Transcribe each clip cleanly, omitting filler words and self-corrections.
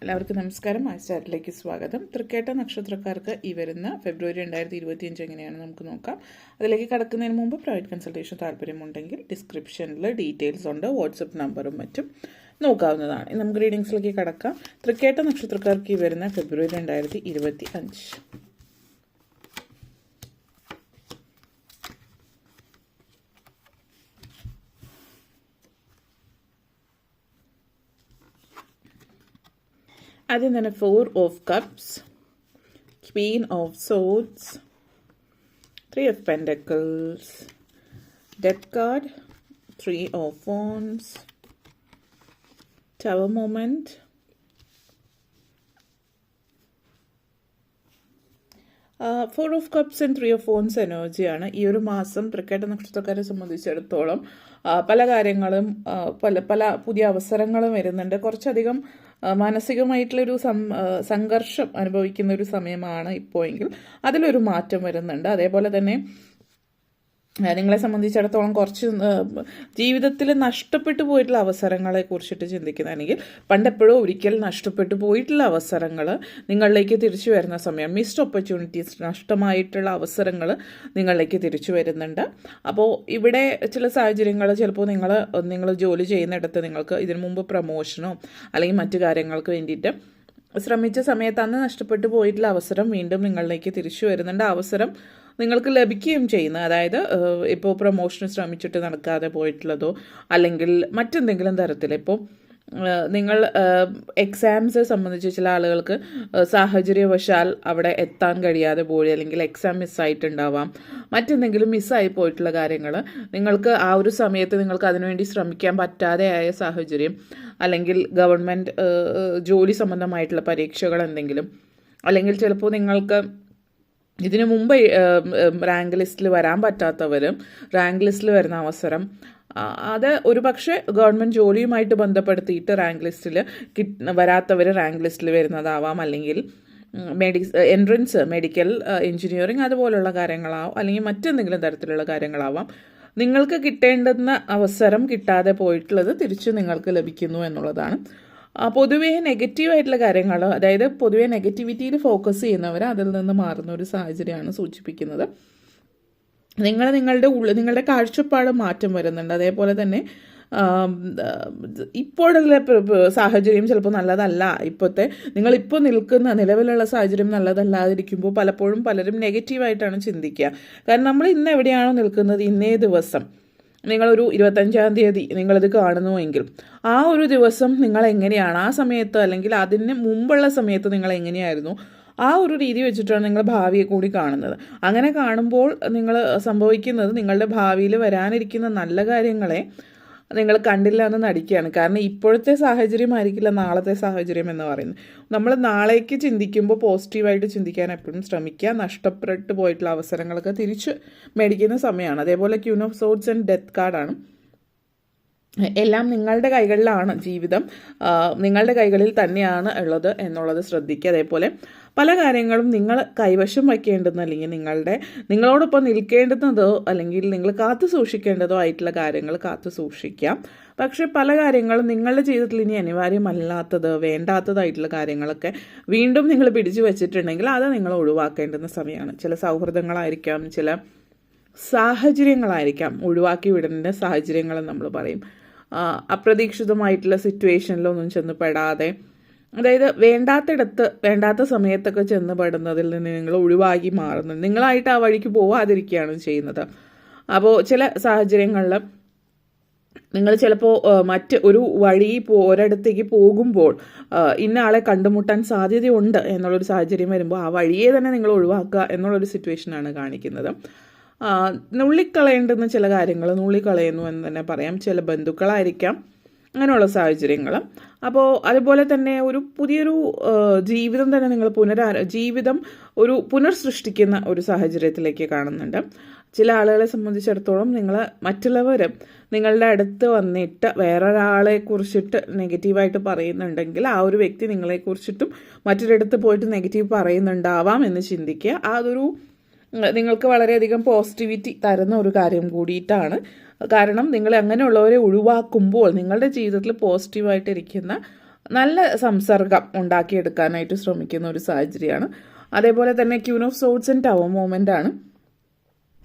എല്ലാവർക്കും നമസ്കാരം. ആഴ്ചയിലേക്ക് സ്വാഗതം. തൃക്കേട്ട നക്ഷത്രക്കാർക്ക് ഈ വരുന്ന ഫെബ്രുവരി 2025 എങ്ങനെയാണ് നമുക്ക് നോക്കാം. അതിലേക്ക് കടക്കുന്നതിന് മുമ്പ് പ്രൈവറ്റ് കൺസൾട്ടേഷൻ താല്പര്യമുണ്ടെങ്കിൽ ഡിസ്ക്രിപ്ഷനിൽ ഡീറ്റെയിൽസ് ഉണ്ട്, വാട്സപ്പ് നമ്പറും മറ്റും നോക്കാവുന്നതാണ്. നമുക്ക് റീഡിങ്സിലേക്ക് കടക്കാം. തൃക്കേട്ട നക്ഷത്രക്കാർക്ക് ഈ വരുന്ന ഫെബ്രുവരി 2025. ആദ്യം തന്നെ 4 of Cups, Queen of Swords, 3 of Pentacles, Death card, 3 of Wands, Tower moment, four of cups and 3 of Wands എനർജിയാണ് ഈ ഒരു മാസം തൃക്കേട്ട നക്ഷത്രക്കാരെ സംബന്ധിച്ചിടത്തോളം. പല കാര്യങ്ങളും പല പുതിയ അവസരങ്ങളും വരുന്നുണ്ട്. കുറച്ചധികം മാനസികമായിട്ടുള്ളൊരു സംഘർഷം അനുഭവിക്കുന്ന ഒരു സമയമാണ് ഇപ്പോൾ എങ്കിൽ അതിലൊരു മാറ്റം വരുന്നുണ്ട്. അതേപോലെ തന്നെ നിങ്ങളെ സംബന്ധിച്ചിടത്തോളം കുറച്ച് ജീവിതത്തിൽ നഷ്ടപ്പെട്ടു പോയിട്ടുള്ള അവസരങ്ങളെ കുറിച്ചിട്ട് ചിന്തിക്കുന്നതാണെങ്കിൽ പണ്ടെപ്പോഴോ ഒരിക്കൽ നഷ്ടപ്പെട്ടു പോയിട്ടുള്ള അവസരങ്ങൾ നിങ്ങളിലേക്ക് തിരിച്ചു വരുന്ന സമയം, മിസ്ഡ് ഓപ്പർച്യൂണിറ്റീസ്, നഷ്ടമായിട്ടുള്ള അവസരങ്ങൾ നിങ്ങളിലേക്ക് തിരിച്ചു വരുന്നുണ്ട്. അപ്പോൾ ഇവിടെ ചില സാഹചര്യങ്ങൾ ചിലപ്പോൾ നിങ്ങൾ ജോലി ചെയ്യുന്നിടത്ത് നിങ്ങൾക്ക് ഇതിനു മുമ്പ് പ്രമോഷനോ അല്ലെങ്കിൽ മറ്റു കാര്യങ്ങൾക്ക് വേണ്ടിയിട്ട് ശ്രമിച്ച സമയത്ത് അന്ന് നഷ്ടപ്പെട്ടു പോയിട്ടുള്ള അവസരം വീണ്ടും നിങ്ങളിലേക്ക് തിരിച്ചു വരുന്നുണ്ട്. അവസരം നിങ്ങൾക്ക് ലഭിക്കുകയും ചെയ്യുന്നത്, അതായത് ഇപ്പോൾ പ്രൊമോഷന് ശ്രമിച്ചിട്ട് നടക്കാതെ പോയിട്ടുള്ളതോ അല്ലെങ്കിൽ മറ്റെന്തെങ്കിലും തരത്തിൽ ഇപ്പോൾ നിങ്ങൾ എക്സാംസ് സംബന്ധിച്ച് ചില ആളുകൾക്ക് സാഹചര്യവശാൽ അവിടെ എത്താൻ കഴിയാതെ പോയി, അല്ലെങ്കിൽ എക്സാം മിസ്സായിട്ടുണ്ടാവാം, മറ്റെന്തെങ്കിലും മിസ്സായി പോയിട്ടുള്ള കാര്യങ്ങൾ നിങ്ങൾക്ക് ആ ഒരു സമയത്ത് നിങ്ങൾക്ക് അതിനുവേണ്ടി ശ്രമിക്കാൻ പറ്റാതെ ആയ സാഹചര്യം, അല്ലെങ്കിൽ ഗവൺമെൻറ് ജോലി സംബന്ധമായിട്ടുള്ള പരീക്ഷകൾ എന്തെങ്കിലും, അല്ലെങ്കിൽ ചിലപ്പോൾ നിങ്ങൾക്ക് ഇതിനു മുമ്പ് റാങ്ക് ലിസ്റ്റിൽ വരാൻ പറ്റാത്തവരും റാങ്ക് ലിസ്റ്റിൽ വരുന്ന അവസരം, അത് ഒരു പക്ഷേ ഗവൺമെൻറ് ജോലിയുമായിട്ട് ബന്ധപ്പെടുത്തിയിട്ട് റാങ്ക് ലിസ്റ്റിൽ വരാത്തവർ റാങ്ക് ലിസ്റ്റിൽ വരുന്നതാവാം, അല്ലെങ്കിൽ എൻട്രൻസ് മെഡിക്കൽ എഞ്ചിനീയറിങ് അതുപോലുള്ള കാര്യങ്ങളാവാം, അല്ലെങ്കിൽ മറ്റെന്തെങ്കിലും തരത്തിലുള്ള കാര്യങ്ങളാവാം. നിങ്ങൾക്ക് കിട്ടേണ്ടുന്ന അവസരം കിട്ടാതെ പോയിട്ടുള്ളത് തിരിച്ച് നിങ്ങൾക്ക് ലഭിക്കുന്നു എന്നുള്ളതാണ്. പൊതുവേ നെഗറ്റീവായിട്ടുള്ള കാര്യങ്ങൾ, അതായത് പൊതുവേ നെഗറ്റിവിറ്റിയിൽ ഫോക്കസ് ചെയ്യുന്നവർ അതിൽ നിന്ന് മാറുന്ന ഒരു സാഹചര്യമാണ് സൂചിപ്പിക്കുന്നത്. നിങ്ങളുടെ കാഴ്ചപ്പാട് മാറ്റം വരുന്നുണ്ട്. അതേപോലെ തന്നെ ഇപ്പോഴുള്ള സാഹചര്യം ചിലപ്പോൾ നല്ലതല്ല. നിങ്ങളിപ്പോൾ നിൽക്കുന്ന നിലവിലുള്ള സാഹചര്യം നല്ലതല്ലാതിരിക്കുമ്പോൾ പലപ്പോഴും പലരും നെഗറ്റീവായിട്ടാണ് ചിന്തിക്കുക. കാരണം നമ്മൾ ഇന്ന് എവിടെയാണോ നിൽക്കുന്നത്, ഇന്നേ ദിവസം നിങ്ങളൊരു 25-ാം തീയതി നിങ്ങളിത് കാണുന്നുവെങ്കിൽ ആ ഒരു ദിവസം നിങ്ങൾ എങ്ങനെയാണ്, ആ സമയത്ത് അല്ലെങ്കിൽ അതിന് മുമ്പുള്ള സമയത്ത് നിങ്ങൾ എങ്ങനെയായിരുന്നു, ആ ഒരു രീതി വെച്ചിട്ടാണ് നിങ്ങൾ ഭാവിയെ കൂടി കാണുന്നത്. അങ്ങനെ കാണുമ്പോൾ നിങ്ങൾ സംഭവിക്കുന്നത് നിങ്ങളുടെ ഭാവിയിൽ വരാനിരിക്കുന്ന നല്ല കാര്യങ്ങളെ നിങ്ങൾ കണ്ടില്ല എന്ന് നടിക്കുകയാണ്. കാരണം ഇപ്പോഴത്തെ സാഹചര്യമായിരിക്കില്ല നാളത്തെ സാഹചര്യം എന്ന് പറയുന്നത്. നമ്മൾ നാളേക്ക് ചിന്തിക്കുമ്പോൾ പോസിറ്റീവായിട്ട് ചിന്തിക്കാൻ എപ്പോഴും ശ്രമിക്കുക. നഷ്ടപ്പെട്ടു പോയിട്ടുള്ള അവസരങ്ങളൊക്കെ തിരിച്ച് മേടിക്കുന്ന സമയമാണ്. അതേപോലെ queen of swords and death കാർഡാണ്. എല്ലാം നിങ്ങളുടെ കൈകളിലാണ്, ജീവിതം നിങ്ങളുടെ കൈകളിൽ തന്നെയാണ് ഉള്ളത് എന്നുള്ളത് ശ്രദ്ധിക്കുക. അതേപോലെ പല കാര്യങ്ങളും നിങ്ങൾ കൈവശം വയ്ക്കേണ്ടുന്ന, അല്ലെങ്കിൽ നിങ്ങളോടൊപ്പം നിൽക്കേണ്ടുന്നതോ അല്ലെങ്കിൽ നിങ്ങൾ കാത്തു സൂക്ഷിക്കേണ്ടതോ ആയിട്ടുള്ള കാര്യങ്ങൾ കാത്തു സൂക്ഷിക്കാം. പക്ഷേ പല കാര്യങ്ങളും നിങ്ങളുടെ ജീവിതത്തിൽ ഇനി അനിവാര്യമല്ലാത്തത്, വേണ്ടാത്തതായിട്ടുള്ള കാര്യങ്ങളൊക്കെ വീണ്ടും നിങ്ങൾ പിടിച്ചു വെച്ചിട്ടുണ്ടെങ്കിൽ അത് നിങ്ങൾ ഒഴിവാക്കേണ്ടുന്ന സമയമാണ്. ചില സൗഹൃദങ്ങളായിരിക്കാം, ചില സാഹചര്യങ്ങളായിരിക്കാം, ഒഴിവാക്കി വിടേണ്ട സാഹചര്യങ്ങൾ നമ്മൾ പറയും. അപ്രതീക്ഷിതമായിട്ടുള്ള സിറ്റുവേഷനിലൊന്നും ചെന്ന് പെടാതെ, അതായത് വേണ്ടാത്ത സമയത്തൊക്കെ ചെന്ന് പെടുന്നതിൽ നിന്ന് നിങ്ങൾ ഒഴിവാക്കി മാറുന്നത്, നിങ്ങളായിട്ട് ആ വഴിക്ക് പോവാതിരിക്കുകയാണ് ചെയ്യുന്നത്. അപ്പോൾ ചില സാഹചര്യങ്ങളിൽ നിങ്ങൾ ചിലപ്പോൾ മറ്റ് ഒരു വഴി ഒരിടത്തേക്ക് പോകുമ്പോൾ ഇന്ന ആളെ കണ്ടുമുട്ടാൻ സാധ്യതയുണ്ട് എന്നുള്ളൊരു സാഹചര്യം വരുമ്പോൾ ആ വഴിയെ തന്നെ നിങ്ങൾ ഒഴിവാക്കുക എന്നുള്ളൊരു സിറ്റുവേഷനാണ് കാണിക്കുന്നത്. നുള്ളിക്കളയേണ്ടുന്ന ചില കാര്യങ്ങൾ നുള്ളിക്കളയുന്നു എന്ന് തന്നെ പറയാം. ചില ബന്ധുക്കളായിരിക്കാം, അങ്ങനെയുള്ള സാഹചര്യങ്ങൾ. അപ്പോൾ അതുപോലെ തന്നെ ഒരു പുതിയൊരു ജീവിതം തന്നെ നിങ്ങൾ ജീവിതം ഒരു പുനർസൃഷ്ടിക്കുന്ന ഒരു സാഹചര്യത്തിലേക്ക് കാണുന്നുണ്ട്. ചില ആളുകളെ സംബന്ധിച്ചിടത്തോളം മറ്റുള്ളവർ നിങ്ങളുടെ അടുത്ത് വന്നിട്ട് വേറൊരാളെ കുറിച്ചിട്ട് നെഗറ്റീവായിട്ട് പറയുന്നുണ്ടെങ്കിൽ ആ ഒരു വ്യക്തി നിങ്ങളെക്കുറിച്ചിട്ടും മറ്റൊരിടത്ത് പോയിട്ട് നെഗറ്റീവ് പറയുന്നുണ്ടാവാം എന്ന് ചിന്തിക്കുക. അതൊരു നിങ്ങൾക്ക് വളരെയധികം പോസിറ്റിവിറ്റി തരുന്ന ഒരു കാര്യം കൂടിയിട്ടാണ്. കാരണം നിങ്ങൾ അങ്ങനെയുള്ളവരെ ഒഴിവാക്കുമ്പോൾ നിങ്ങളുടെ ജീവിതത്തിൽ പോസിറ്റീവായിട്ടിരിക്കുന്ന നല്ല സംസർഗം ഉണ്ടാക്കിയെടുക്കാനായിട്ട് ശ്രമിക്കുന്ന ഒരു സാഹചര്യമാണ്. അതേപോലെ തന്നെ queen of swords and tower movement ആണ്.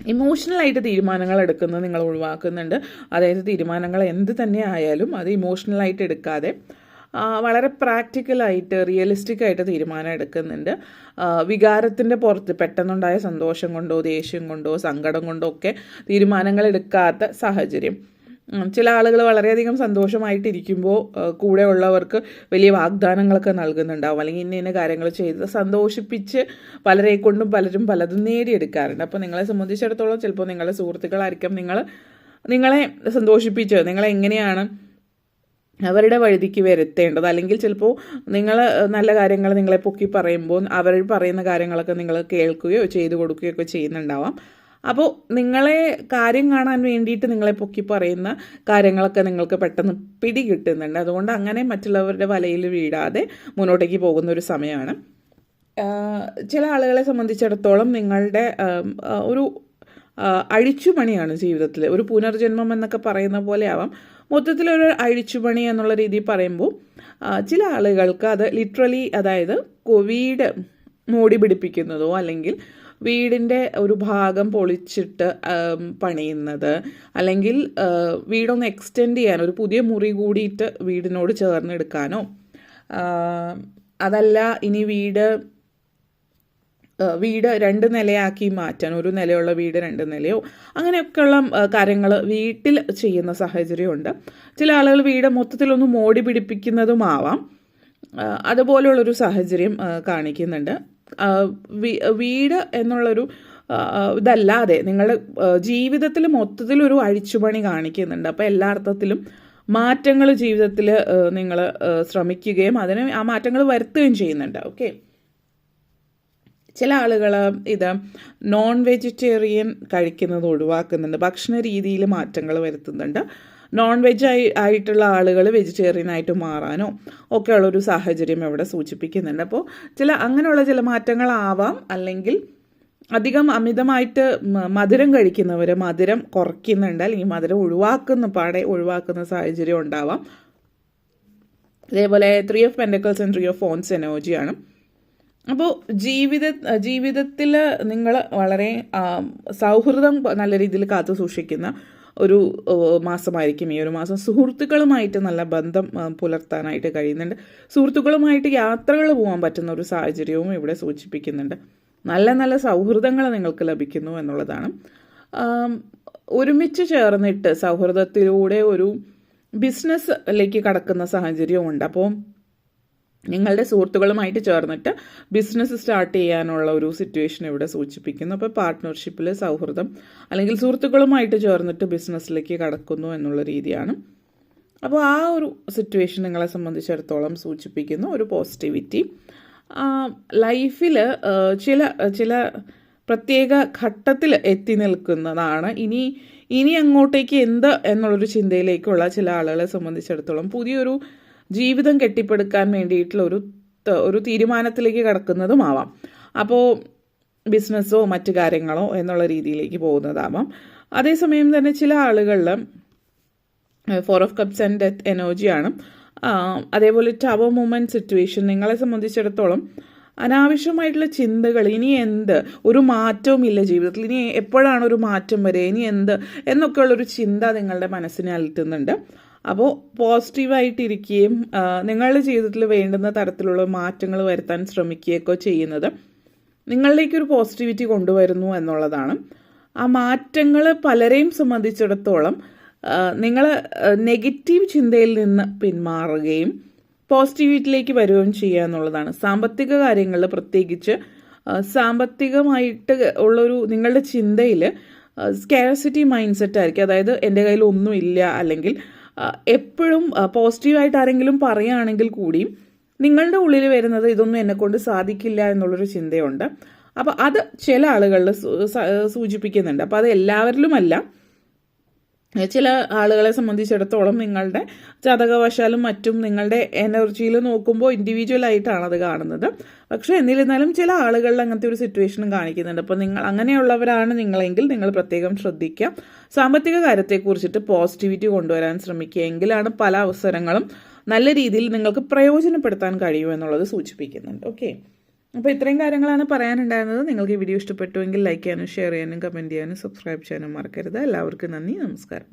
ഇമോഷണലായിട്ട് തീരുമാനങ്ങൾ എടുക്കുന്നത് നിങ്ങൾ ഒഴിവാക്കുന്നുണ്ട്. അതായത് തീരുമാനങ്ങൾ എന്ത് തന്നെ ആയാലും അത് ഇമോഷണലായിട്ട് എടുക്കാതെ വളരെ പ്രാക്ടിക്കലായിട്ട് റിയലിസ്റ്റിക് ആയിട്ട് തീരുമാനം എടുക്കുന്നുണ്ട്. വികാരത്തിൻ്റെ പുറത്ത് പെട്ടെന്നുണ്ടായ സന്തോഷം കൊണ്ടോ ദേഷ്യം കൊണ്ടോ സങ്കടം കൊണ്ടോ ഒക്കെ തീരുമാനങ്ങൾ എടുക്കാത്ത സാഹചര്യം. ചില ആളുകൾ വളരെയധികം സന്തോഷമായിട്ടിരിക്കുമ്പോൾ കൂടെ ഉള്ളവർക്ക് വലിയ വാഗ്ദാനങ്ങളൊക്കെ നൽകുന്നുണ്ടാവും, അല്ലെങ്കിൽ ഇന്ന കാര്യങ്ങൾ ചെയ്ത് സന്തോഷിപ്പിച്ച് പലരെ കൊണ്ടും പലരും പലതും നേടിയെടുക്കാറുണ്ട്. അപ്പോൾ നിങ്ങളെ സംബന്ധിച്ചിടത്തോളം ചിലപ്പോൾ നിങ്ങളുടെ സുഹൃത്തുക്കളായിരിക്കും നിങ്ങളെ സന്തോഷിപ്പിച്ച് നിങ്ങളെ എങ്ങനെയാണ് അവരുടെ വഴുതിക്ക് വരുത്തേണ്ടത്, അല്ലെങ്കിൽ ചിലപ്പോൾ നിങ്ങൾ നല്ല കാര്യങ്ങൾ നിങ്ങളെ പൊക്കി പറയുമ്പോൾ അവർ പറയുന്ന കാര്യങ്ങളൊക്കെ നിങ്ങൾ കേൾക്കുകയോ ചെയ്തു കൊടുക്കുകയോ ഒക്കെ ചെയ്യുന്നുണ്ടാവാം. അപ്പോൾ നിങ്ങളെ കാര്യം കാണാൻ വേണ്ടിയിട്ട് നിങ്ങളെ പൊക്കി പറയുന്ന കാര്യങ്ങളൊക്കെ നിങ്ങൾക്ക് പെട്ടെന്ന് പിടി കിട്ടുന്നുണ്ട്. അതുകൊണ്ട് അങ്ങനെ മറ്റുള്ളവരുടെ വലയിൽ വീഴാതെ മുന്നോട്ടേക്ക് പോകുന്ന ഒരു സമയമാണ്. ചില ആളുകളെ സംബന്ധിച്ചിടത്തോളം നിങ്ങളുടെ ഒരു അഴിച്ചുപണിയാണ് ജീവിതത്തിൽ, ഒരു പുനർജന്മം എന്നൊക്കെ പറയുന്ന പോലെ ആവാം. മൊത്തത്തിലൊരു അഴിച്ചുപണി എന്നുള്ള രീതിയിൽ പറയുമ്പോൾ ചില ആളുകൾക്ക് അത് ലിറ്ററലി, അതായത് വീട് മോടി പിടിപ്പിക്കുന്നതോ അല്ലെങ്കിൽ വീടിൻ്റെ ഒരു ഭാഗം പൊളിച്ചിട്ട് പണിയുന്നത്, അല്ലെങ്കിൽ വീടൊന്ന് എക്സ്റ്റെൻഡ് ചെയ്യാൻ ഒരു പുതിയ മുറി കൂടിയിട്ട് വീടിനോട് ചേർന്നെടുക്കാനോ, അതല്ല ഇനി വീട് 2 നിലയാക്കി മാറ്റാൻ, ഒരു നിലയുള്ള വീട് 2 നിലയോ അങ്ങനെയൊക്കെയുള്ള കാര്യങ്ങൾ വീട്ടിൽ ചെയ്യുന്ന സാഹചര്യമുണ്ട്. ചില ആളുകൾ വീട് മൊത്തത്തിലൊന്ന് മോടി പിടിപ്പിക്കുന്നതുമാവാം. അതുപോലുള്ളൊരു സാഹചര്യം കാണിക്കുന്നുണ്ട്. വീട് എന്നുള്ളൊരു ഇതല്ലാതെ നിങ്ങളുടെ ജീവിതത്തിൽ മൊത്തത്തിലൊരു അഴിച്ചുപണി കാണിക്കുന്നുണ്ട്. അപ്പോൾ എല്ലാ അർത്ഥത്തിലും മാറ്റങ്ങൾ ജീവിതത്തിൽ നിങ്ങൾ ശ്രമിക്കുകയും ആ മാറ്റങ്ങൾ വരുത്തുകയും ചെയ്യുന്നുണ്ട്. ഓക്കെ, ചില ആളുകൾ ഇത് നോൺ വെജിറ്റേറിയൻ കഴിക്കുന്നത് ഒഴിവാക്കുന്നുണ്ട്, ഭക്ഷണ രീതിയിൽ മാറ്റങ്ങൾ വരുത്തുന്നുണ്ട്. നോൺ വെജ് ആയിട്ടുള്ള ആളുകൾ വെജിറ്റേറിയൻ ആയിട്ട് മാറാനോ ഒക്കെ ഉള്ളൊരു സാഹചര്യം ഇവിടെ സൂചിപ്പിക്കുന്നുണ്ട്. അപ്പോൾ അങ്ങനെയുള്ള ചില മാറ്റങ്ങളാവാം. അല്ലെങ്കിൽ അധികം അമിതമായിട്ട് മധുരം കഴിക്കുന്നവർ മധുരം കുറയ്ക്കുന്നുണ്ട്, അല്ലെങ്കിൽ മധുരം ഒഴിവാക്കുന്ന സാഹചര്യം ഉണ്ടാവാം. അതേപോലെ 3 of pentacles and 3 of phones എനർജിയാണ്. അപ്പോൾ ജീവിതത്തിൽ നിങ്ങൾ വളരെ സൗഹൃദം നല്ല രീതിയിൽ കാത്തു സൂക്ഷിക്കുന്ന ഒരു മാസമായിരിക്കും ഈ ഒരു മാസം. സുഹൃത്തുക്കളുമായിട്ട് നല്ല ബന്ധം പുലർത്താനായിട്ട് കഴിയുന്നുണ്ട്. സുഹൃത്തുക്കളുമായിട്ട് യാത്രകൾ പോകാൻ പറ്റുന്ന ഒരു സാഹചര്യവും ഇവിടെ സൂചിപ്പിക്കുന്നുണ്ട്. നല്ല നല്ല സൗഹൃദങ്ങൾ നിങ്ങൾക്ക് ലഭിക്കുന്നു എന്നുള്ളതാണ്. ഒരുമിച്ച് ചേർന്നിട്ട് സൗഹൃദത്തിലൂടെ ഒരു ബിസിനസ്സിലേക്ക് കടക്കുന്ന സാഹചര്യമുണ്ട്. അപ്പോൾ നിങ്ങളുടെ സുഹൃത്തുക്കളുമായിട്ട് ചേർന്നിട്ട് ബിസിനസ് സ്റ്റാർട്ട് ചെയ്യാനുള്ള ഒരു സിറ്റുവേഷൻ ഇവിടെ സൂചിപ്പിക്കുന്നു. അപ്പോൾ പാർട്ട്ണർഷിപ്പിൽ സൗഹൃദം അല്ലെങ്കിൽ സുഹൃത്തുക്കളുമായിട്ട് ചേർന്നിട്ട് ബിസിനസ്സിലേക്ക് കടക്കുന്നു എന്നുള്ള രീതിയാണ്. അപ്പോൾ ആ ഒരു സിറ്റുവേഷൻ നിങ്ങളെ സംബന്ധിച്ചിടത്തോളം സൂചിപ്പിക്കുന്നു ഒരു പോസിറ്റിവിറ്റി. ലൈഫിൽ ചില പ്രത്യേക ഘട്ടത്തിൽ എത്തി നിൽക്കുന്നതാണ്. ഇനി അങ്ങോട്ടേക്ക് എന്ത് എന്നുള്ളൊരു ചിന്തയിലേക്കുള്ള ചില ആളുകളെ സംബന്ധിച്ചിടത്തോളം പുതിയൊരു ജീവിതം കെട്ടിപ്പടുക്കാൻ വേണ്ടിയിട്ടുള്ള ഒരു തീരുമാനത്തിലേക്ക് കടക്കുന്നതുമാവാം. അപ്പോൾ ബിസിനസ്സോ മറ്റു കാര്യങ്ങളോ എന്നുള്ള രീതിയിലേക്ക് പോകുന്നതാവാം. അതേസമയം തന്നെ ചില ആളുകളിൽ 4 ഓഫ് കപ്സ് ആൻഡ് ഡെത്ത് എനർജിയാണ്. അതേപോലെ ടവർ മൂവ്മെൻറ്റ് സിറ്റുവേഷൻ നിങ്ങളെ സംബന്ധിച്ചിടത്തോളം അനാവശ്യമായിട്ടുള്ള ചിന്തകൾ, ഇനി എന്ത്, ഒരു മാറ്റവും ഇല്ല ജീവിതത്തിൽ, ഇനി എപ്പോഴാണ് ഒരു മാറ്റം വരെ, ഇനി എന്ത് എന്നൊക്കെയുള്ളൊരു ചിന്ത നിങ്ങളുടെ മനസ്സിനെ അലട്ടുന്നുണ്ട്. അപ്പോൾ പോസിറ്റീവായിട്ടിരിക്കുകയും നിങ്ങളുടെ ജീവിതത്തിൽ വേണ്ടുന്ന തരത്തിലുള്ള മാറ്റങ്ങൾ വരുത്താൻ ശ്രമിക്കുകയൊക്കെ ചെയ്യുന്നത് നിങ്ങളിലേക്കൊരു പോസിറ്റിവിറ്റി കൊണ്ടുവരുന്നു എന്നുള്ളതാണ്. ആ മാറ്റങ്ങൾ പലരെയും സംബന്ധിച്ചിടത്തോളം നിങ്ങൾ നെഗറ്റീവ് ചിന്തയിൽ നിന്ന് പിന്മാറുകയും പോസിറ്റിവിറ്റിയിലേക്ക് വരികയും ചെയ്യുക എന്നുള്ളതാണ്. സാമ്പത്തിക കാര്യങ്ങളിൽ പ്രത്യേകിച്ച് സാമ്പത്തികമായിട്ട് ഉള്ളൊരു നിങ്ങളുടെ ചിന്തയിൽ സ്കാർസിറ്റി മൈൻഡ് സെറ്റ് ആയിരിക്കും. അതായത് എൻ്റെ കയ്യിൽ ഒന്നുമില്ല, അല്ലെങ്കിൽ എപ്പോഴും പോസിറ്റീവായിട്ട് ആരെങ്കിലും പറയുകയാണെങ്കിൽ കൂടിയും നിങ്ങളുടെ ഉള്ളിൽ വരുന്നത് ഇതൊന്നും എന്നെക്കൊണ്ട് സാധിക്കില്ല എന്നുള്ളൊരു ചിന്തയുണ്ട്. അപ്പോൾ അത് ചില ആളുകളിൽ സൂചിപ്പിക്കുന്നുണ്ട്. അപ്പോൾ അത് എല്ലാവരിലുമല്ല, ചില ആളുകളെ സംബന്ധിച്ചിടത്തോളം നിങ്ങളുടെ ജാതകവശാലും മറ്റും നിങ്ങളുടെ എനർജിയിൽ നോക്കുമ്പോൾ ഇൻഡിവിജ്വലായിട്ടാണ് അത് കാണുന്നത്. പക്ഷേ എന്നിരുന്നാലും ചില ആളുകളിൽ അങ്ങനത്തെ ഒരു സിറ്റുവേഷനും കാണിക്കുന്നുണ്ട്. അപ്പോൾ അങ്ങനെയുള്ളവരാണ് നിങ്ങളെങ്കിൽ നിങ്ങൾ പ്രത്യേകം ശ്രദ്ധിക്കുക. സാമ്പത്തിക കാര്യത്തെക്കുറിച്ചിട്ട് പോസിറ്റിവിറ്റി കൊണ്ടുവരാൻ ശ്രമിക്കുക. എങ്കിലാണ് പല അവസരങ്ങളും നല്ല രീതിയിൽ നിങ്ങൾക്ക് പ്രയോജനപ്പെടുത്താൻ കഴിയും എന്നുള്ളത് സൂചിപ്പിക്കുന്നുണ്ട്. ഓക്കെ, അപ്പോൾ ഇത്രയും കാര്യങ്ങളാണ് പറയാനുണ്ടായിരുന്നത്. നിങ്ങൾക്ക് ഈ വീഡിയോ ഇഷ്ടപ്പെട്ടുവെങ്കിൽ ലൈക്ക് ചെയ്യാനും ഷെയർ ചെയ്യാനും കമൻറ്റ് ചെയ്യാനും സബ്സ്ക്രൈബ് ചെയ്യാനും മറക്കരുത്. എല്ലാവർക്കും നന്ദി, നമസ്കാരം.